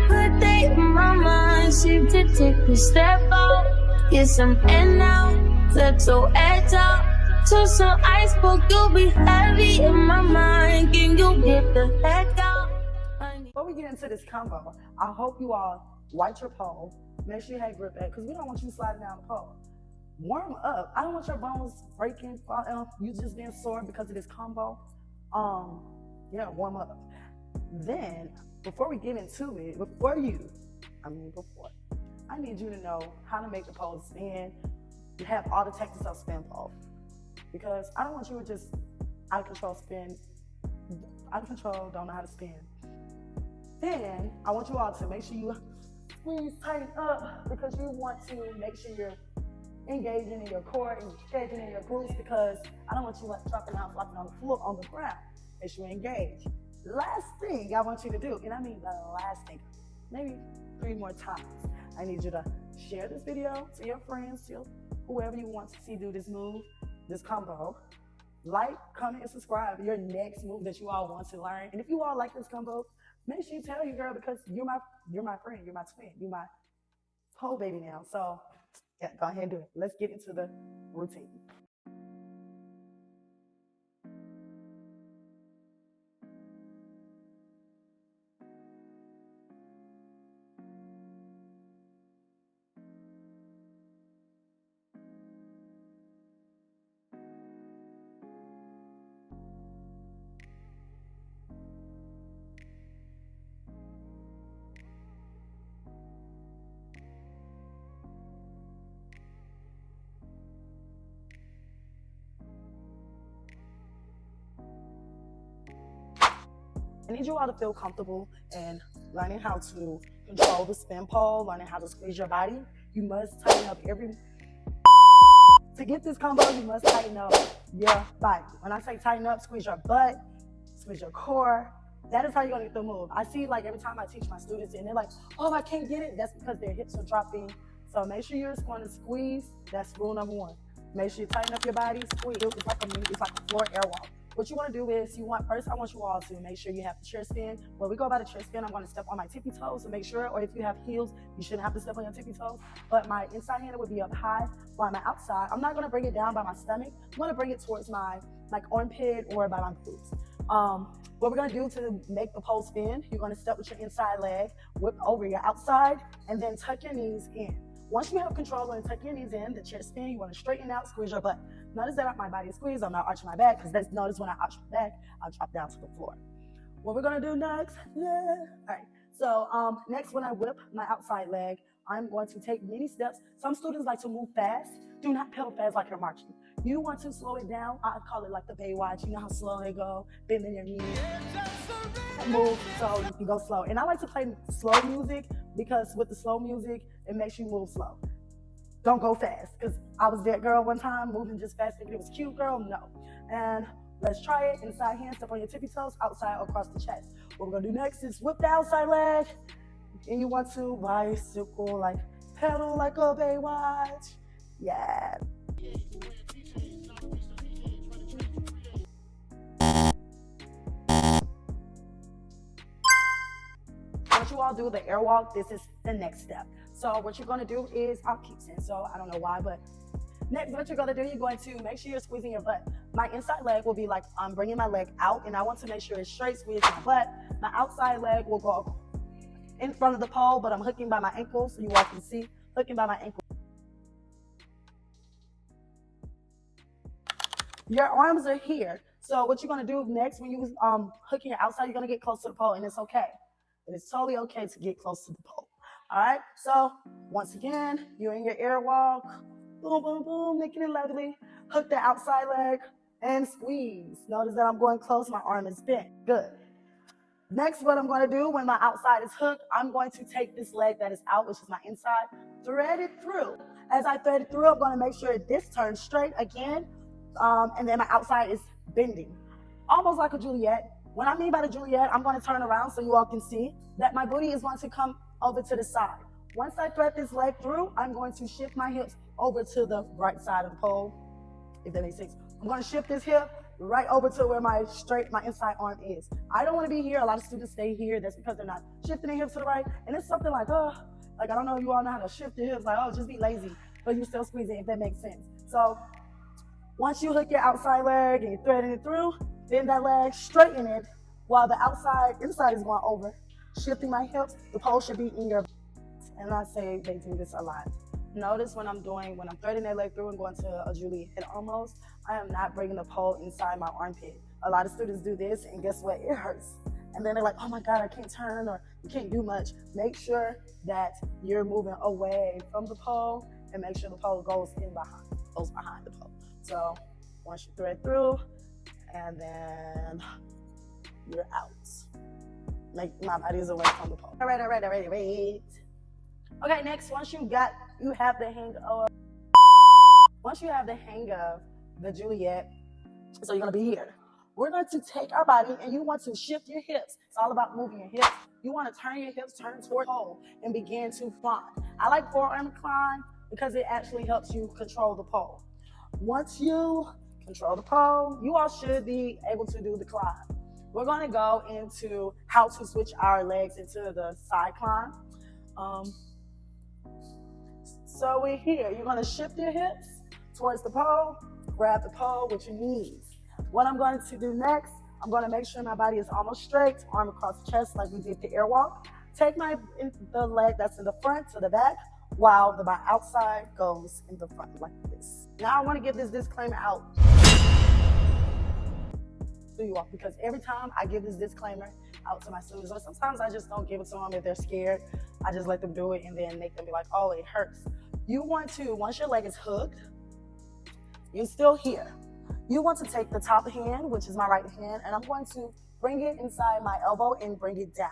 Good day in my mind, seem to take a step out. Get some air now, let your edge out. To some iceberg, you'll be heavy in my mind. Can you get the heck out? Before we get into this combo, I hope you all wipe your pole. Make sure you have grip at, because we don't want you sliding down the pole. Warm up. I don't want your bones breaking, you just being sore because of this combo. Yeah, warm up. Then, before we get into it, I need you to know how to make the pole spin. You have all the techniques of spin pole. Because I don't want you to just out of control spin, out of control, don't know how to spin. Then, I want you all to make sure you squeeze, tighten up, because you want to make sure you're engaging in your core, engaging in your glutes, because I don't want you like dropping out, flopping on the floor, on the ground. Make sure you engage. Last thing I want you to do, and I mean the last thing, maybe 3 more times, I need you to share this video to your friends, to whoever you want to see do this move, this combo. Like, comment, and subscribe your next move that you all want to learn. And if you all like this combo, make sure you tell your girl, because you're my friend, you're my twin, you're my whole baby now. So yeah, go ahead and do it. Let's get into the routine. I need you all to feel comfortable in learning how to control the spin pole, learning how to squeeze your body. You must tighten up to get this combo, you must tighten up your body. When I say tighten up, squeeze your butt, squeeze your core. That is how you're gonna get the move. I see like every time I teach my students and they're like, oh, I can't get it. That's because their hips are dropping. So make sure you're going to squeeze. That's rule number 1. Make sure you tighten up your body, squeeze. It's like a floor airwalk. What you want to do is, first I want you all to make sure you have the chair spin. When we go by the chair spin, I'm going to step on my tippy toes to make sure, or if you have heels, you shouldn't have to step on your tippy toes. But my inside hand would be up high, while my outside, I'm not going to bring it down by my stomach. I'm going to bring it towards my armpit or by my glutes. What we're going to do to make the pole spin, you're going to step with your inside leg, whip over your outside, and then tuck your knees in. Once you have control and tuck your knees in, the chair spin, you want to straighten out, squeeze your butt. Notice that my body is squeezed. I'm not arching my back, because notice when I arch my back, I'll drop down to the floor. What we're going to do next, all right. So next, when I whip my outside leg, I'm going to take many steps. Some students like to move fast. Do not pedal fast like you're marching. You want to slow it down. I call it like the Baywatch. You know how slow they go, bending your knees. Move, so you go slow. And I like to play slow music, because with the slow music, it makes you move slow. Don't go fast, because I was that girl one time, moving just fast thinking it was cute, girl, no. And let's try it. Inside hand, step on your tippy toes, outside across the chest. What we're gonna do next is whip the outside leg, and you want to bicycle, like pedal like a Baywatch. Yeah. Once you all do the airwalk, this is the next step. So what you're gonna do is, I'll keep saying so, I don't know why, but next what you're gonna do, you're going to make sure you're squeezing your butt. My inside leg will be like, I'm bringing my leg out, and I want to make sure it's straight, squeeze my butt. My outside leg will go in front of the pole, but I'm hooking by my ankle, so you all can see, hooking by my ankle. Your arms are here. So what you're gonna do next, when you hooking your outside, you're gonna get close to the pole, and it's okay. It is totally okay to get close to the pole. All right, so once again, you're in your airwalk. Boom, boom, boom, making it lovely. Hook the outside leg and squeeze. Notice that I'm going close, my arm is bent. Good. Next, what I'm going to do when my outside is hooked, I'm going to take this leg that is out, which is my inside, thread it through. As I thread it through, I'm going to make sure this turns straight again, and then my outside is bending, almost like a Juliet. When I mean by the Juliet, I'm going to turn around so you all can see that my booty is going to come over to the side. Once I thread this leg through, I'm going to shift my hips over to the right side of the pole, if that makes sense. I'm going to shift this hip right over to where my inside arm is. I don't want to be here. A lot of students stay here. That's because they're not shifting their hips to the right. And it's something like, I don't know if you all know how to shift your hips, like, just be lazy, but you're still squeezing, if that makes sense. So once you hook your outside leg and you're threading it through, bend that leg, straighten it, while the inside is going over. Shifting my hips, the pole should be in your, and I say they do this a lot. Notice when I'm threading that leg through and going to a Juliet almost, I am not bringing the pole inside my armpit. A lot of students do this, and guess what? It hurts. And then they're like, oh my God, I can't turn, or you can't do much. Make sure that you're moving away from the pole, and make sure the pole goes behind the pole. So once you thread through, and then you're out. Make my body is away from the pole. All right. Okay, next, once you have the hang of the Juliet, so you're gonna be here. We're going to take our body, and you want to shift your hips. It's all about moving your hips. You want to turn your hips, turn toward the pole, and begin to climb. I like forearm climb because it actually helps you control the pole. Once you control the pole, you all should be able to do the climb. We're going to go into how to switch our legs into the side climb. So we're here. You're going to shift your hips towards the pole, grab the pole with your knees. What I'm going to do next, I'm going to make sure my body is almost straight, arm across the chest like we did the airwalk. Take the leg that's in the front to the back, while my outside goes in the front like this. Now I want to give this disclaimer out to you all, because every time I give this disclaimer out to my students, or sometimes I just don't give it to them if they're scared. I just let them do it and then make them be like, oh, it hurts. You want to, once your leg is hooked, you're still here. You want to take the top hand, which is my right hand, and I'm going to bring it inside my elbow and bring it down.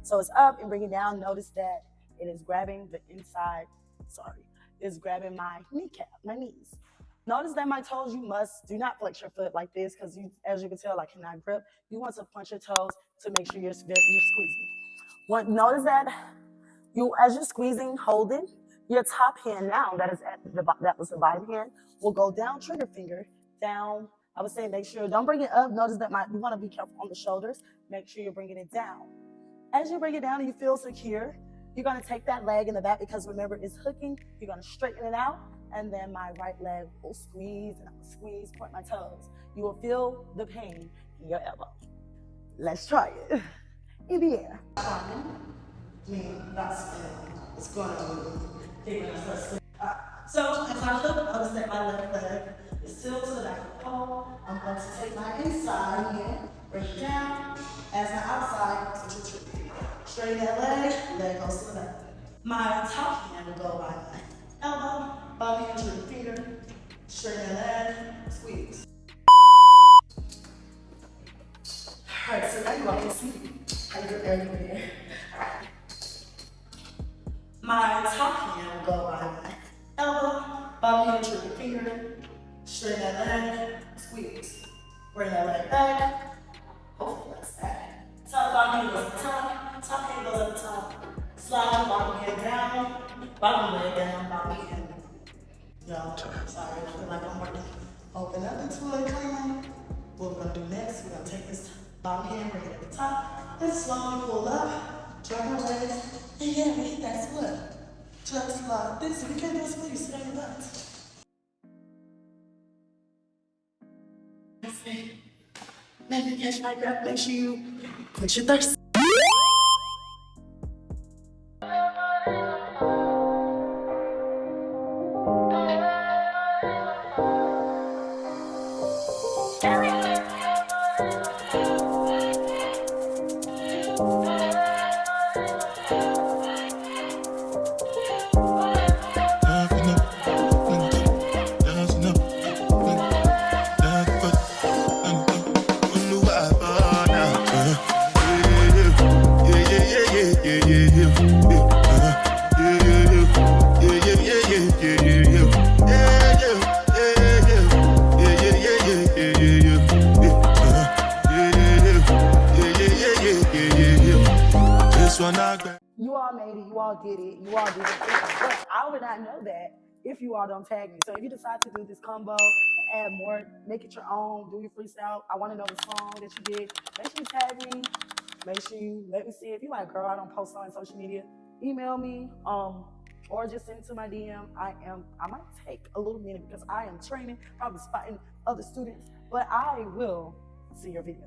So it's up and bring it down. Notice that it is grabbing the inside, it's grabbing my kneecap, my knees. Notice that my toes, do not flex your foot like this, because as you can tell, I cannot grip. You want to punch your toes to make sure you're squeezing. Notice that as you're squeezing, holding, your top hand now, that was the bottom hand, will go down, trigger finger, down. I would say make sure, don't bring it up. Notice that you want to be careful on the shoulders. Make sure you're bringing it down. As you bring it down and you feel secure, you're going to take that leg in the back, because remember, it's hooking. You're going to straighten it out, and then my right leg will squeeze, and I will squeeze, point my toes. You will feel the pain in your elbow. Let's try it. In the air. It's going to move. So as I hook, notice that my left leg is still to the back of the pole. I'm going to take my inside hand, bring it down. As my outside, straighten that leg goes to the back. My top hand will go by my elbow, bottom hand to the finger, straighten that leg, squeeze. All right, so now you want to see how you prepare to there. My top hand will go by my elbow, bottom hand to the finger, straighten that leg, squeeze. Bring that leg back, hopefully that's that. Bottom hand goes at the top hand goes at the top. Slide bottom hand down, bottom leg down, bottom hand. Y'all, sorry, I feel like I'm working. Open up into a clam. What we're gonna do next, we're gonna take this bottom hand, bring it at the top, and slowly pull up, turn our leg, and yeah, we hit that split. Just like this, we can't do a split, you sit on your butt. Maybe catch my breath, make sure you quench your thirst. You all made it, you all did it, you all did it. But I would not know that if you all don't tag me. So if you decide to do this combo and add more, make it your own, do your freestyle. I want to know the song that you did. Make sure you tag me. Make sure you let me see. If you like, girl, I don't post on social media, email me, or just send it to my DM. I might take a little minute because I am training, probably spotting other students, but I will see your video.